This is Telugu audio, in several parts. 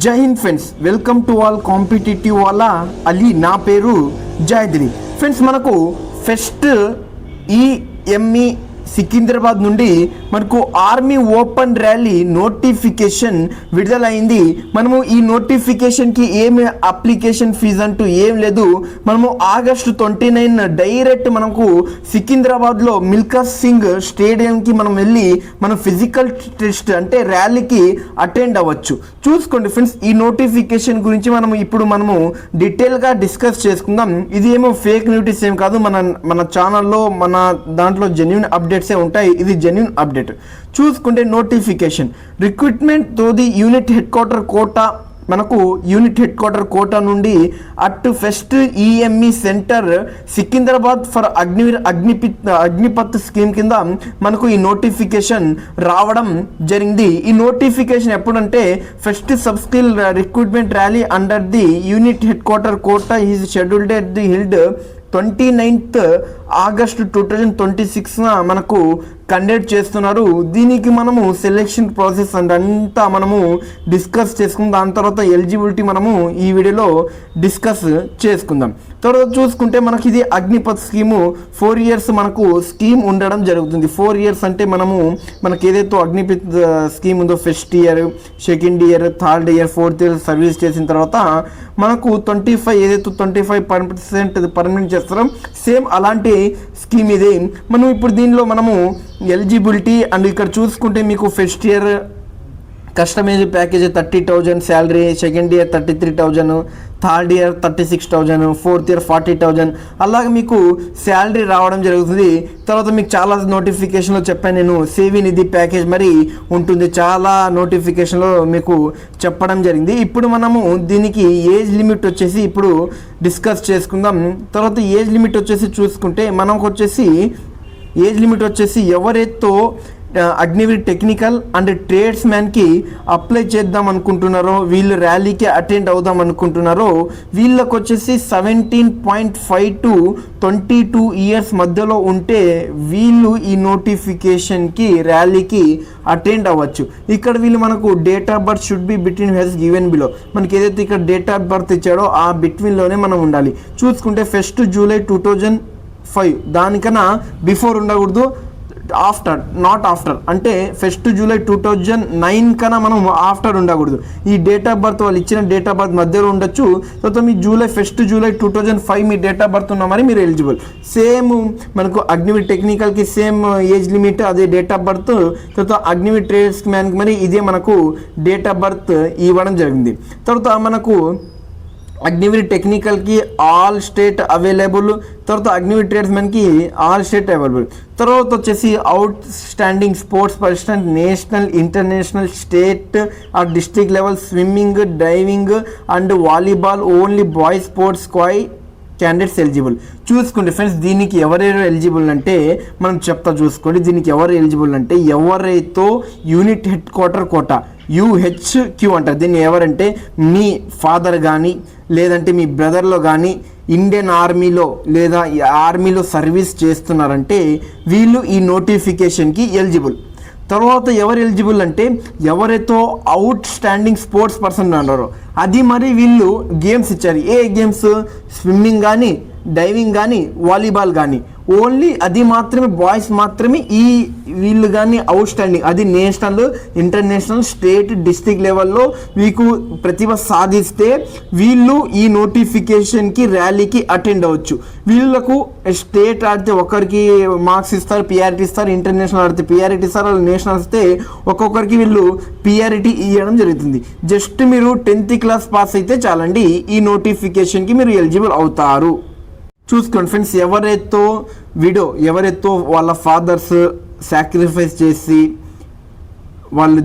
జై Hind friends, welcome to all competitive వాళ్ళ అలీ. నా పేరు జయద్రి. ఫ్రెండ్స్, మనకు ఫెస్ట్ ఈఎంఈ సికింద్రాబాద్ నుండి మనకు ఆర్మీ ఓపెన్ ర్యాలీ నోటిఫికేషన్ విడుదలైంది. మనము ఈ నోటిఫికేషన్కి ఏమి అప్లికేషన్ ఫీజు అంటూ ఏం లేదు. మనము ఆగస్టు 29 డైరెక్ట్ మనకు సికింద్రాబాద్లో మిల్కా సింగ్ స్టేడియంకి మనం వెళ్ళి మనం ఫిజికల్ టెస్ట్ అంటే ర్యాలీకి అటెండ్ అవ్వచ్చు. చూసుకోండి ఫ్రెండ్స్, ఈ నోటిఫికేషన్ గురించి మనము డీటెయిల్గా డిస్కస్ చేసుకుందాం. ఇది ఏమో ఫేక్ న్యూస్ ఏం కాదు. మన ఛానల్లో మన దాంట్లో జెన్యున్ అప్డేట్సే ఉంటాయి. ఇది జెన్యున్ అప్డేట్. చూసుకుంటే notification recruitment to the unit head quarter quota, మనకు యూనిట్ హెడ్ క్వార్టర్ కోటా నుండి at first EME centre Secunderabad for Agnipath scheme కింద మనకు ఈ నోటిఫికేషన్ రావడం జరిగింది. ఈ నోటిఫికేషన్ ఎప్పుడంటే first sub skill recruitment rally under the unit head quarter quota is scheduled at the held 29th August 2026 మనకు కండక్ట్ చేస్తున్నారు. దీనికి మనము సెలెక్షన్ ప్రాసెస్ అంతా మనము డిస్కస్ చేసుకుందాం. దాని తర్వాత ఎలిజిబిలిటీ మనము ఈ వీడియోలో డిస్కస్ చేసుకుందాం. తర్వాత చూసుకుంటే మనకి ఇది అగ్నిపత్ స్కీము 4 years మనకు స్కీమ్ ఉండడం జరుగుతుంది. 4 years అంటే మనకి ఏదైతే అగ్నిపత్ స్కీమ్ ఉందో first year, second year, third year, 4th year service చేసిన తర్వాత మనకు 25% పర్మనెంట్ చేస్తాం. సేమ్ అలాంటి స్కీమ్ ఇది. మనం ఇప్పుడు దీనిలో మనము ఎలిజిబిలిటీ అండ్ ఇక్కడ చూసుకుంటే మీకు first year customize package 30,000 salary, second year 33,000, third year 36,000, 4th year 40,000 అలాగే మీకు శాలరీ రావడం జరుగుతుంది. తర్వాత మీకు చాలా నోటిఫికేషన్లో చెప్పాను నేను, సేవింగ్ నిధి ప్యాకేజ్ మరి ఉంటుంది. చాలా నోటిఫికేషన్లో మీకు చెప్పడం జరిగింది. ఇప్పుడు మనము దీనికి ఏజ్ లిమిట్ వచ్చేసి ఇప్పుడు డిస్కస్ చేసుకుందాం. తర్వాత ఏజ్ లిమిట్ వచ్చేసి చూసుకుంటే మనకు వచ్చేసి ఏజ్ లిమిట్ వచ్చేసి ఎవరైతే అగ్నివీర్ టెక్నికల్ అండ్ ట్రేడ్స్ మ్యాన్కి అప్లై చేద్దాం అనుకుంటున్నారో, వీళ్ళు ర్యాలీకి అటెండ్ అవుదాం అనుకుంటున్నారో వీళ్ళకి వచ్చేసి 17.5 to 22 years మధ్యలో ఉంటే వీళ్ళు ఈ నోటిఫికేషన్కి ర్యాలీకి అటెండ్ అవ్వచ్చు. ఇక్కడ వీళ్ళు మనకు date of birth should be between as given below. మనకి ఏదైతే ఇక్కడ డేట్ ఆఫ్ బర్త్ ఇచ్చాడో ఆ బిట్వీన్లోనే మనం ఉండాలి. చూసుకుంటే ఫస్ట్ జూలై 2005 దానికన్నా బిఫోర్ ఉండకూడదు, నాట్ ఆఫ్టర్. అంటే ఫస్ట్ జూలై 2009 కన్నా మనం ఆఫ్టర్ ఉండకూడదు. ఈ డేట్ ఆఫ్ బర్త్ వాళ్ళు ఇచ్చిన డేట్ ఆఫ్ బర్త్ మధ్యలో ఉండొచ్చు. తర్వాత మీ ఫస్ట్ జూలై 2005 మీ డేట్ ఆఫ్ బర్త్ ఉన్నా మరి మీరు ఎలిజిబుల్. సేమ్ మనకు అగ్నివీర్ టెక్నికల్కి సేమ్ ఏజ్ లిమిట్, అదే డేట్ ఆఫ్ బర్త్. తర్వాత అగ్నివీర్ ట్రేడ్స్ మ్యాన్కి మరి ఇదే మనకు డేట్ ఆఫ్ బర్త్ ఇవ్వడం జరిగింది. తర్వాత మనకు అగ్నివీర్ టెక్నికల్కి ఆల్ స్టేట్ అవైలబుల్, తర్వాత అగ్నివీర్ ట్రేడ్స్మెన్కి ఆల్ స్టేట్ అవైలబుల్. తర్వాత వచ్చేసి out standing sports person national, international, state or district level swimming, diving and volleyball only boys sports candidates eligible. చూసుకోండి ఫ్రెండ్స్, దీనికి ఎవరెవరు ఎలిజిబుల్ అంటే మనం చూసుకోండి. దీనికి ఎవరు ఎలిజిబుల్ అంటే ఎవరైతే unit head quarter quota UHQ అంటారు. దీన్ని ఎవరంటే మీ ఫాదర్ కానీ లేదంటే మీ బ్రదర్లో కానీ ఇండియన్ ఆర్మీలో లేదా ఆర్మీలో సర్వీస్ చేస్తున్నారంటే వీళ్ళు ఈ నోటిఫికేషన్కి ఎలిజిబుల్. తర్వాత ఎవరు ఎలిజిబుల్ అంటే ఎవరైతే అవుట్ స్టాండింగ్ స్పోర్ట్స్ పర్సన్ అన్నారో అది మరి వీళ్ళు గేమ్స్ ఇచ్చారు. ఏ గేమ్స్? స్విమ్మింగ్ కానీ, డైవింగ్ కానీ, వాలీబాల్ కానీ, ఓన్లీ అది మాత్రమే బాయ్స్ మాత్రమే ఈ వీళ్ళు కానీ అవుట్ స్టాండింగ్, అది నేషనల్, ఇంటర్నేషనల్, స్టేట్, డిస్ట్రిక్ట్ లెవెల్లో మీకు ప్రతిభ సాధిస్తే వీళ్ళు ఈ నోటిఫికేషన్కి ర్యాలీకి అటెండ్ అవ్వచ్చు. వీళ్ళకు స్టేట్ ఆడితే ఒకరికి మార్క్స్ ఇస్తారు, పిఆర్టీ ఇస్తారు, ఇంటర్నేషనల్ ఆడితే పిఆర్టీ ఇస్తారు, నేషనల్ వస్తే ఒక్కొక్కరికి వీళ్ళు పిఆర్టీ ఇవ్వడం జరుగుతుంది. జస్ట్ మీరు 10th class పాస్ అయితే చాలండి, ఈ నోటిఫికేషన్కి మీరు ఎలిజిబుల్ అవుతారు. చూసుకోండి ఫ్రెండ్స్, ఎవరైతే వాళ్ళ ఫాదర్స్ సాక్రిఫైస్ చేసి వాళ్ళు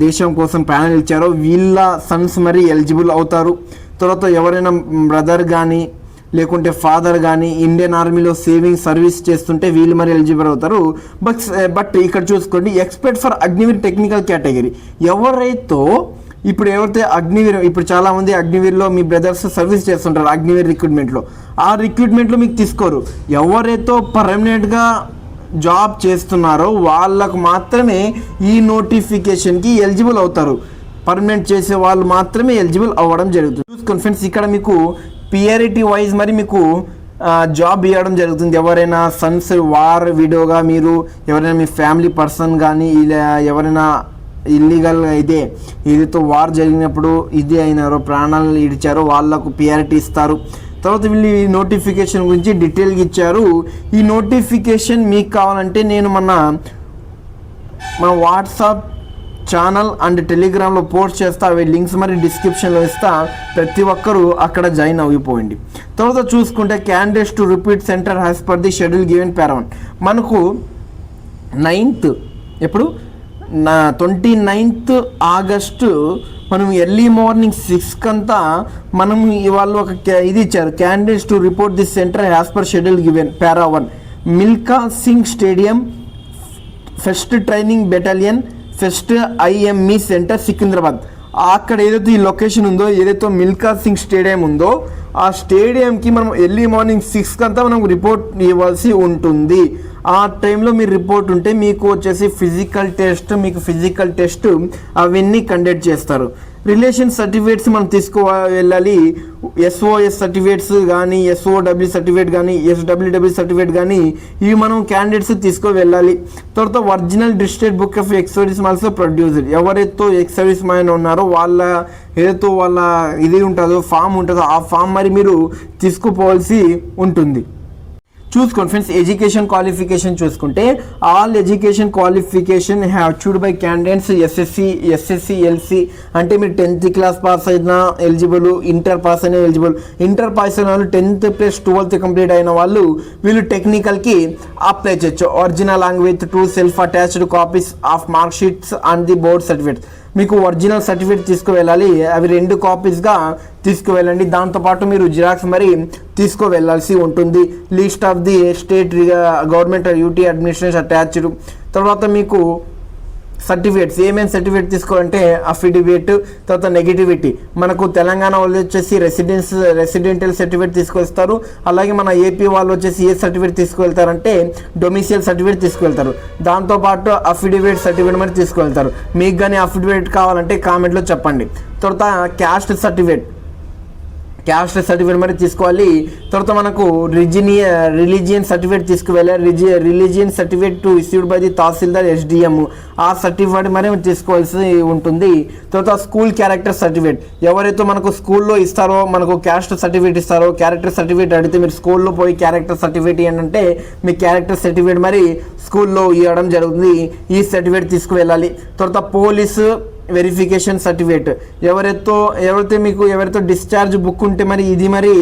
దేశం కోసం ప్రాణాలు ఇచ్చారో వీళ్ళ సన్స్ మరి ఎలిజిబుల్ అవుతారు. తర్వాత ఎవరైనా బ్రదర్ కానీ లేకుంటే ఫాదర్ కానీ ఇండియన్ ఆర్మీలో సర్వీస్ చేస్తుంటే వీళ్ళు మరి ఎలిజిబుల్ అవుతారు. బట్ ఇక్కడ చూసుకోండి, expert for Agniveer technical category ఎవరైతే ఎవరైతే అగ్నివీర్, ఇప్పుడు చాలామంది అగ్నివీర్లో మీ బ్రదర్స్ సర్వీస్ చేస్తుంటారు. అగ్నివీర్ రిక్రూట్మెంట్లో ఆ రిక్రూట్మెంట్లో మీకు తీసుకోరు. ఎవరైతే పర్మనెంట్గా జాబ్ చేస్తున్నారో వాళ్ళకు మాత్రమే ఈ నోటిఫికేషన్కి ఎలిజిబుల్ అవుతారు. పర్మనెంట్ చేసే వాళ్ళు మాత్రమే ఎలిజిబుల్ అవ్వడం జరుగుతుంది. చూసుకోండి ఫ్రెండ్స్, ఇక్కడ మీకు పిఆర్ఈటీ వైజ్ మరి మీకు జాబ్ ఇవ్వడం జరుగుతుంది. ఎవరైనా సన్స్ వార్ విడోగా మీరు ఎవరైనా మీ ఫ్యామిలీ పర్సన్ కానీ ఇలా ఎవరైనా ఇల్లీగల్గా అయితే ఏదైతే వార్ జరిగినప్పుడు ఇది అయినారో ప్రాణాలు ఇడిచారో వాళ్ళకు పిఆర్ఈటీ ఇస్తారు. తర్వాత వీళ్ళు ఈ నోటిఫికేషన్ గురించి డీటెయిల్గా ఇచ్చారు. ఈ నోటిఫికేషన్ మీకు కావాలంటే నేను మన వాట్సాప్ ఛానల్ అండ్ టెలిగ్రామ్లో పోస్ట్ చేస్తా, అవి లింక్స్ మరి డిస్క్రిప్షన్లో ఇస్తా, ప్రతి ఒక్కరూ అక్కడ జాయిన్ అయిపోయింది. తర్వాత చూసుకుంటే candidates to repeat centre as per the schedule given para one మనకు 9th ఎప్పుడు 29th ఆగస్టు మనం ఎర్లీ మార్నింగ్ 6 అంతా మనం ఇవాళ ఒక ఇది ఇచ్చారు, candidates to report this centre as per schedule given para one Milkha Singh stadium first training battalion first IME centre Secunderabad. అక్కడ ఏదైతే ఈ లొకేషన్ ఉందో, ఏదైతే మిల్కా సింగ్ స్టేడియం ఉందో ఆ స్టేడియంకి మనం ఎర్లీ మార్నింగ్ 6 అంతా మనం రిపోర్ట్ ఇవ్వాల్సి ఉంటుంది. ఆ టైంలో మీరు రిపోర్ట్ ఉంటే మీకు వచ్చేసి ఫిజికల్ టెస్ట్ అవన్నీ కండక్ట్ చేస్తారు. రిలేషన్ సర్టిఫికేట్స్ మనం వెళ్ళాలి. ఎస్ఓఎస్ సర్టిఫికేట్స్ కానీ ఎస్ఓడబ్ల్యూ సర్టిఫికేట్ కానీ ఎస్డబ్ల్యూడబ్ల్యూ సర్టిఫికేట్ కానీ ఇవి మనం క్యాండిడేట్స్ వెళ్ళాలి. తర్వాత original district book of ex service also producer, ఎవరైతే ఎక్స్ సర్వీస్ మ్యాన్ ఉన్నారో వాళ్ళ ఏదైతే వాళ్ళ ఇది ఉంటుందో ఫామ్ ఉంటుందో ఆ ఫామ్ మరి మీరు తీసుకుపోవాల్సి ఉంటుంది. చూసుకోండి ఫ్రెండ్స్, ఎడ్యుకేషన్ క్వాలిఫికేషన్ చూసుకుంటే all education qualification have achieved by candidates SSC LC అంటే మీరు 10th క్లాస్ పాస్ అయినా ఎలిజిబుల్, ఇంటర్ పాస్ అయినా ఎలిజిబుల్. ఇంటర్ పాస్ అయిన వాళ్ళు 10th + 12th కంప్లీట్ అయిన వాళ్ళు వీళ్ళు టెక్నికల్కి అప్లై చేయొచ్చు. Original long with 2 self attached copies of mark sheets and the board certificates. మీకు ఒరిజినల్ సర్టిఫికేట్ తీసుకువెళ్ళాలి, అవి 2 కాపీస్గా తీసుకువెళ్ళండి. దాంతోపాటు మీరు జిరాక్స్ మరి తీసుకువెళ్ళాల్సి ఉంటుంది. List of the state government UT administration attached. తర్వాత మీకు సర్టిఫికేట్స్ ఏమేమి సర్టిఫికేట్ తీసుకోవాలంటే అఫిడవిట్, తర్వాత నెగిటివిటీ. మనకు తెలంగాణ వాళ్ళు వచ్చేసి రెసిడెంటల్ సర్టిఫికేట్ తీసుకొస్తారు. అలాగే మన ఏపీ వాళ్ళు వచ్చేసి ఏ సర్టిఫికేట్ తీసుకువెళ్తారంటే డొమిసియల్ సర్టిఫికేట్ తీసుకువెళ్తారు. దాంతోపాటు అఫిడవిట్ సర్టిఫికేట్ మరి తీసుకువెళ్తారు. మీకు కానీ అఫిడవిట్ కావాలంటే కామెంట్లో చెప్పండి. తర్వాత క్యాస్ట్ సర్టిఫికేట్ మరి తీసుకోవాలి. తర్వాత మనకు రిలీజియన్ సర్టిఫికేట్ తీసుకువెళ్ళాలి. Religion certificate to issued by the tahsildar SDM, ఆ సర్టిఫికేట్ మరి తీసుకోవాల్సి ఉంటుంది. తర్వాత స్కూల్ క్యారెక్టర్ సర్టిఫికేట్, ఎవరైతే మనకు స్కూల్లో ఇస్తారో మనకు క్యాస్ట్ సర్టిఫికేట్ ఇస్తారో, క్యారెక్టర్ సర్టిఫికేట్ అడిగితే మీరు స్కూల్లో పోయి క్యారెక్టర్ సర్టిఫికేట్ ఏంటంటే మీ క్యారెక్టర్ సర్టిఫికేట్ మరి స్కూల్లో ఇవ్వడం జరుగుతుంది. ఈ సర్టిఫికేట్ తీసుకువెళ్ళాలి. తర్వాత పోలీసు వెరిఫికేషన్ సర్టిఫికేట్, ఎవరితో డిశ్చార్జ్ బుక్ ఉంటే మరి ఇది మరి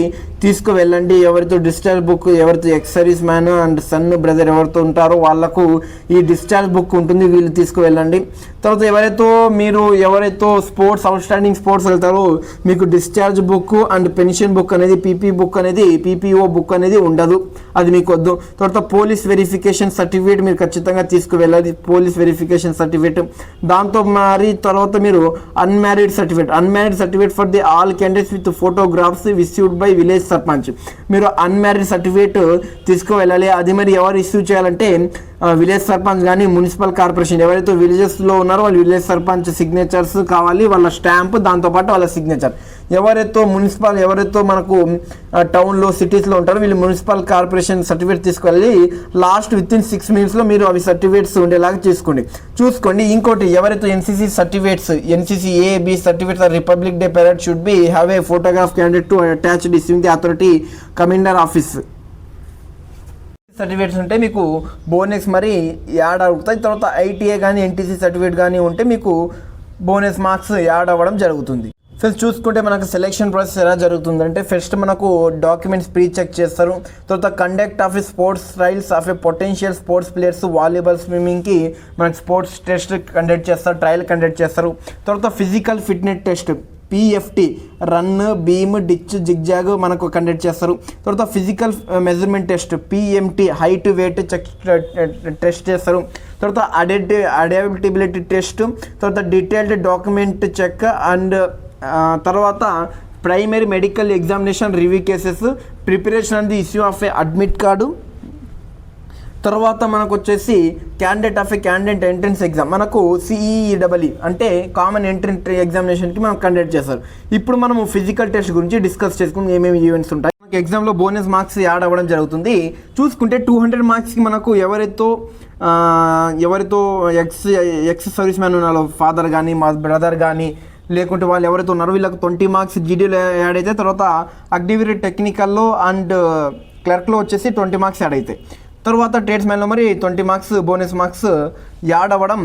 తీసుకువెళ్ళండి. ఎవరితో డిశ్చార్జ్ బుక్, ఎవరితో ex service man and son brother ఎవరితో ఉంటారో వాళ్ళకు ఈ డిశ్చార్జ్ బుక్ ఉంటుంది, వీళ్ళు తీసుకువెళ్ళండి. తర్వాత ఎవరైతే స్పోర్ట్స్ అవుట్స్టాండింగ్ స్పోర్ట్స్ వెళ్తారో మీకు discharge book and pension book అనేది పీపీఓ బుక్ అనేది ఉండదు, అది మీకు వద్దు. తర్వాత పోలీస్ వెరిఫికేషన్ సర్టిఫికేట్ మీరు ఖచ్చితంగా తీసుకువెళ్ళాలి, పోలీస్ వెరిఫికేషన్ సర్టిఫికేట్. దాంతో మరి తర్వాత మీరు unmarried certificate for the all candidates with photographs issued by village sarpanch. మీరు అన్మ్యారీడ్ సర్టిఫికేట్ తీసుకువెళ్ళాలి. అది మరి ఎవరు ఇష్యూ చేయాలంటే విలేజ్ సర్పంచ్ కానీ మున్సిపల్ కార్పొరేషన్, ఎవరైతే విలేజెస్లో ఉన్నారో వాళ్ళు విలేజ్ సర్పంచ్ సిగ్నేచర్స్ కావాలి, వాళ్ళ స్టాంప్, దాంతోపాటు వాళ్ళ సిగ్నేచర్. ఎవరైతే మనకు టౌన్లో సిటీస్లో ఉంటారో వీళ్ళు మున్సిపల్ కార్పొరేషన్ సర్టిఫికేట్ తీసుకెళ్ళి లాస్ట్ విత్ ఇన్ 6 minutesలో మీరు అవి సర్టిఫికేట్స్ ఉండేలాగా చూసుకోండి. ఇంకోటి ఎవరైతే NCC certificates, NCC A B certificates or Republic Day parade should be have a photograph candidate to attached issuing the authority commissioner office. Certificates ఉంటే మీకు బోనస్ మరి యాడ్ అవుతాయి. తర్వాత ఐటీఏ కానీ ఎన్టీసీ సర్టిఫికేట్ కానీ ఉంటే మీకు బోనస్ మార్క్స్ యాడ్ అవ్వడం జరుగుతుంది. ఫస్ట్ చూసుకుంటే మనకు సెలెక్షన్ ప్రాసెస్ ఎలా జరుగుతుందంటే ఫస్ట్ మనకు డాక్యుమెంట్స్ ప్రీ చెక్ చేస్తారు. తర్వాత conduct of sports trials of a potential sports players volleyball స్విమ్మింగ్కి మనకు స్పోర్ట్స్ టెస్ట్ కండక్ట్ చేస్తారు, ట్రయల్ కండక్ట్ చేస్తారు. తర్వాత physical fitness test PFT run, beam, ditch, zigzag మనకు కండక్ట్ చేస్తారు. తర్వాత physical measurement test PMT height weight test చేస్తారు. తర్వాత అడాప్టబిలిటీ టెస్ట్, తర్వాత డీటెయిల్డ్ డాక్యుమెంట్ చెక్ అండ్ తర్వాత primary medical examination review cases, preparation and the issue of a admit card, తర్వాత మనకు వచ్చేసి క్యాండిడేట్ ఎంట్రన్స్ ఎగ్జామ్, మనకు సిఈఈడబ్ల్యూ అంటే కామన్ ఎంట్రన్స్ ఎగ్జామినేషన్కి మనం కండక్ట్ చేస్తారు. ఇప్పుడు మనము ఫిజికల్ టెస్ట్ గురించి డిస్కస్ చేసుకుని ఏమేమి ఈవెంట్స్ ఉంటాయి. మనకి ఎగ్జామ్లో బోనస్ మార్క్స్ యాడ్ అవ్వడం జరుగుతుంది. చూసుకుంటే 200 మార్క్స్కి మనకు ఎవరితో ఎక్స్ సర్వీస్ మ్యాన్ ఉన్నారో, ఫాదర్ కానీ మా బ్రదర్ కానీ లేకుంటే వాళ్ళు ఎవరైతే ఉన్నారో వీళ్ళకి 20 మార్క్స్ జీడీలో యాడ్ అయితే, తర్వాత అగ్నివీర్ టెక్నికల్లో అండ్ క్లర్క్లో వచ్చేసి 20 మార్క్స్ యాడ్ అవుతాయి. తర్వాత ట్రేడ్స్మెన్లో మరి 20 మార్క్స్ బోనస్ మార్క్స్ యాడ్ అవ్వడం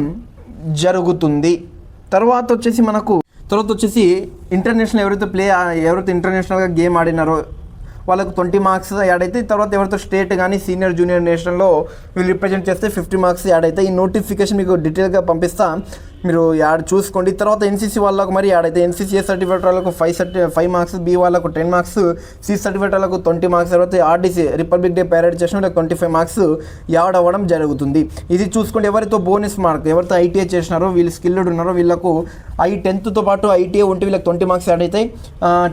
జరుగుతుంది. తర్వాత వచ్చేసి ఇంటర్నేషనల్ ఎవరైతే ఇంటర్నేషనల్గా గేమ్ ఆడినారో వాళ్ళకు 20 మార్క్స్ యాడ్ అయితే, తర్వాత ఎవరితో స్టేట్ కానీ సీనియర్ జూనియర్ నేషనల్లో వీళ్ళు రిప్రజెంట్ చేస్తే 50 మార్క్స్ యాడ్ అవుతాయి. ఈ నోటిఫికేషన్ మీకు డీటెయిల్గా పంపిస్తా, మీరు యాడ్ చూసుకోండి. తర్వాత ఎన్సీసీ వాళ్ళకు మరి యాడ్ అయితే, ఎన్సీసీ సర్టిఫికేట్ వాళ్ళకు 5 మార్క్స్, బి వాళ్ళకు 10 మార్క్స్, సి సర్టిఫికేట్ వాళ్ళకు 20 మార్క్స్, తర్వాత ఆర్డీసీ రిపబ్లిక్ డే ప్యారేడ్ చేసిన వాళ్ళకి 25 మార్క్స్ యాడ్ అవ్వడం జరుగుతుంది. ఇది చూసుకోండి. ఎవరితో బోనస్ మార్క్, ఎవరితో ఐటీఐ చేసినారో వీళ్ళు స్కిల్డ్ ఉన్నారో వీళ్ళకు 10th పాటు ఐటీఐ ఉంటే వీళ్ళకి 20 మార్క్స్ యాడ్ అవుతాయి.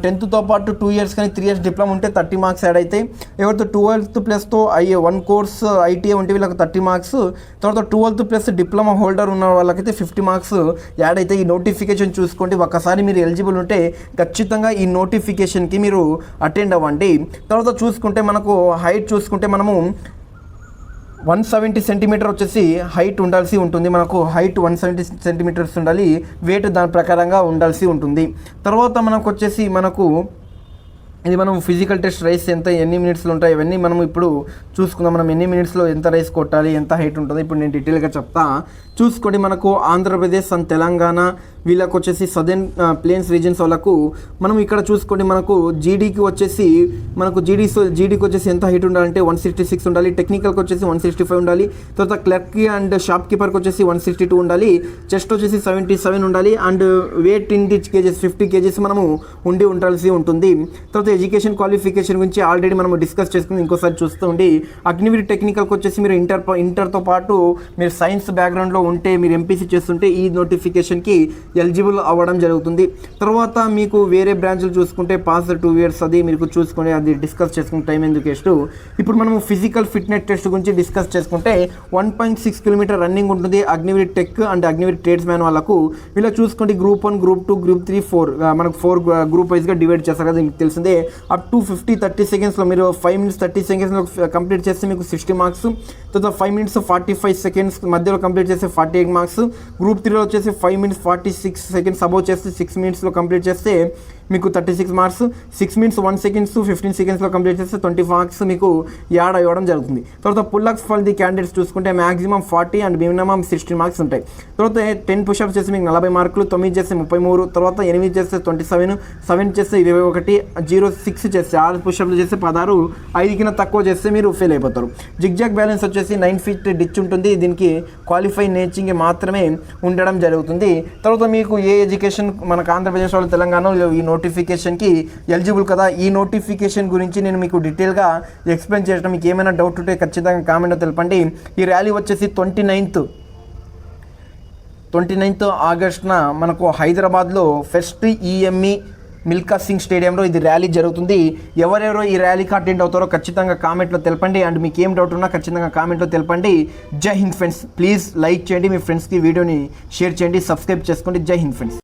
10th పాటు 2 years కానీ 3 years డిప్లొమా ఉంటే 30 మార్క్స్ యాడ్ అవుతాయి. ఎవరితో 12th ప్లస్తో 1 కోర్స్ ఐటీఐ ఉంటే వీళ్ళకి 30 మార్క్స్, తర్వాత 12th ప్లస్ డిప్లొమా హోల్డర్ ఉన్న వాళ్ళకైతే 50 మార్క్స్ యాడ్ అయితే. ఈ నోటిఫికేషన్ చూసుకోండి. ఒక్కసారి మీరు ఎలిజిబుల్ ఉంటే ఖచ్చితంగా ఈ నోటిఫికేషన్కి మీరు అటెండ్ అవ్వండి. తర్వాత చూసుకుంటే మనకు హైట్ చూసుకుంటే మనము 170 సెంటీమీటర్ వచ్చేసి హైట్ ఉండాల్సి ఉంటుంది. మనకు హైట్ 170 సెంటీమీటర్స్ ఉండాలి, వెయిట్ దాని ప్రకారంగా ఉండాల్సి ఉంటుంది. తర్వాత మనకు వచ్చేసి ఇది మనం ఫిజికల్ టెస్ట్ రైస్ ఎన్ని మినిట్స్లో ఉంటాయి ఇవన్నీ మనం ఇప్పుడు చూసుకుందాం. మనం ఎన్ని మినిట్స్లో ఎంత రైస్ కొట్టాలి, ఎంత హైట్ ఉంటుందో ఇప్పుడు నేను డీటెయిల్గా చెప్తా. చూసుకోండి. మనకు ఆంధ్రప్రదేశ్ అండ్ తెలంగాణ వీళ్ళకి వచ్చేసి సదర్న్ ప్లేన్స్ రీజన్స్ వాళ్ళకు మనం ఇక్కడ చూసుకోండి. మనకు జీడీకి వచ్చేసి జీడీకి వచ్చేసి ఎంత హైట్ ఉండాలంటే 166 ఉండాలి. టెక్నికల్కి వచ్చేసి 165 ఉండాలి. తర్వాత క్లర్క్ అండ్ షాప్ కీపర్కి వచ్చేసి 162 ఉండాలి. చెస్ట్ వచ్చేసి 77 ఉండాలి. And weight in kgs 50 kgs మనము ఉండాల్సి ఉంటుంది. తర్వాత ఎడ్యుకేషన్ క్వాలిఫికేషన్ గురించి ఆల్రెడీ మనం డిస్కస్ చేసుకుని ఇంకోసారి చూస్తూ ఉండి, అగ్నివీర్ టెక్నికల్కి వచ్చేసి మీరు ఇంటర్తో పాటు మీరు సైన్స్ బ్యాక్గ్రౌండ్లో ఉంటే, మీరు ఎంపీసీ చేస్తుంటే ఈ నోటిఫికేషన్కి ఎలిజిబుల్ అవ్వడం జరుగుతుంది. తర్వాత మీకు వేరే బ్రాంచ్లు చూసుకుంటే పాస్ 2 years అది మీరు చూసుకొని అది డిస్కస్ చేసుకునే టైం ఎందుకు వేస్ట్. ఇప్పుడు మనము ఫిజికల్ ఫిట్నెస్ టెస్ట్ గురించి డిస్కస్ చేసుకుంటే 1.6 kilometer రన్నింగ్ ఉంటుంది Agniveer tech and Agniveer trades man వాళ్ళకు. వీళ్ళకి చూసుకోండి గ్రూప్ 1, గ్రూప్ 2, గ్రూప్ 3, 4 మనకు 4 గ్రూప్ వైజ్గా డివైడ్ చేస్తారు కదా, మీకు తెలిసిందే. అప్ టు 50-30 secondsలో మీరు 5 minutes 30 secondsలో కంప్లీట్ చేస్తే మీకు 60 మార్క్స్. తర్వాత 5 minutes 45 seconds మధ్యలో కంప్లీట్ చేస్తే 48 మార్క్స్. గ్రూప్ 3లో వచ్చేసి 5 minutes 46 seconds అబౌవ్ చేస్తే 6 minutesలో కంప్లీట్ చేస్తే మీకు 36 మార్క్స్. 6 minutes 1 second 15 secondsలో కంప్లీట్ చేస్తే 20 మార్క్స్ మీకు యాడ్ అవ్వడం జరుగుతుంది. తర్వాత పుల్లక్స్ ఫర్ ది క్యాండిడేట్స్ చూసుకుంటే మ్యాక్సిమం 40 అండ్ మినిమం 16 మార్క్స్ ఉంటాయి. తర్వాత 10 పుషప్స్ చేస్తే మీకు 40 మార్కులు, 9 చేస్తే 33, తర్వాత 8 చేస్తే 27, 7 చేస్తే 21, 6 చేస్తే 6 పుషప్లు చేస్తే 16, 5 కింద తక్కువ చేస్తే మీరు ఫెయిల్ అయిపోతారు. జిగ్జాగ్ బ్యాలెన్స్ వచ్చేసి 9 feet డిచ్ ఉంటుంది. దీనికి క్వాలిఫై నేర్చింగ్ మాత్రమే ఉండడం జరుగుతుంది. తర్వాత మీకు ఏ ఎడ్యుకేషన్ మనకు ఆంధ్రప్రదేశ్ వాళ్ళు తెలంగాణలో ఈ నోటిఫికేషన్కి ఎలిజిబుల్ కదా. ఈ నోటిఫికేషన్ గురించి నేను మీకు డీటెయిల్గా ఎక్స్ప్లెయిన్ చేయడం, మీకు ఏమైనా డౌట్ ఉంటే ఖచ్చితంగా కామెంట్లో తెలపండి. ఈ ర్యాలీ వచ్చేసి 29th ఆగస్టున మనకు హైదరాబాద్లో ఫస్ట్ ఈఎంఈ మిల్కా సింగ్ స్టేడియంలో ఇది ర్యాలీ జరుగుతుంది. ఎవరెవరో ఈ ర్యాలీకి అటెండ్ అవుతారో ఖచ్చితంగా కామెంట్లో తెలపండి. అండ్ మీకు ఏం డౌట్ ఉన్నా ఖచ్చితంగా కామెంట్లో తెలపండి. జై హింద్ ఫ్రెండ్స్. ప్లీజ్ లైక్ చేయండి, మీ ఫ్రెండ్స్కి వీడియోని షేర్ చేయండి, సబ్స్క్రైబ్ చేసుకోండి. జై హింద్ ఫ్రెండ్స్.